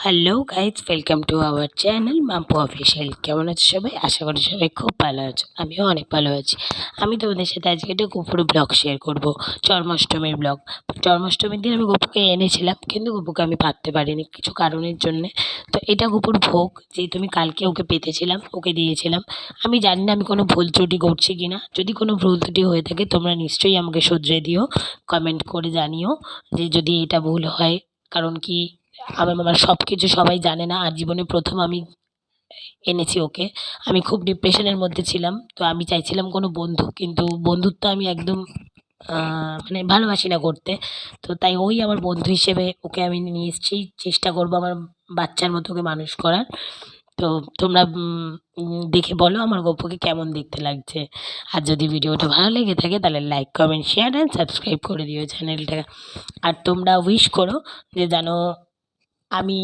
Hello guys, welcome to our channel Mampu official. কেমন আছো সবাই? আশা করি সবাই খুব ভালো আছো। আমিও অনেক ভালো আছি। আমি তোমাদের সাথে আজকে একটা গোপুর ব্লগ শেয়ার করব, জন্মাষ্টমীর ব্লগ। জন্মাষ্টমীর দিন আমি গোপুকে এনেছিলাম, কিন্তু গোপুকে আমি পাততে পারিনি কিছু কারণের জন্যে। তো এটা গোপুর ভোগ, যেহেতু আমি কালকে ওকে পেতেছিলাম, ওকে দিয়েছিলাম। আমি জানি না আমি কোনো ভুল ত্রুটি করছি কি না। যদি কোনো ভুল ত্রুটি হয়ে থাকে তোমরা নিশ্চয়ই আমাকে শুধরে দিও, কমেন্ট করে জানিও যে যদি এটা ভুল হয়। কারণ কি, আমার সব কিছু সবাই জানে না, আর জীবনে প্রথম আমি এনেছি ওকে। আমি খুব ডিপ্রেশনের মধ্যে ছিলাম, তো আমি চাইছিলাম কোনো বন্ধু, কিন্তু বন্ধুত্ব আমি একদম মানে ভালোবাসি না করতে। তো তাই ওই আমার বন্ধু হিসেবে ওকে আমি নিয়ে এসেছি, চেষ্টা করবো আমার বাচ্চার মতো ওকে মানুষ করার। তো তোমরা দেখে বলো আমার গপুকে কেমন দেখতে লাগছে। আর যদি ভিডিওটা ভালো লেগে থাকে তাহলে like, comment, share and subscribe করে দিও চ্যানেলটা। আর তোমরা উইশ করো যে যেন আমি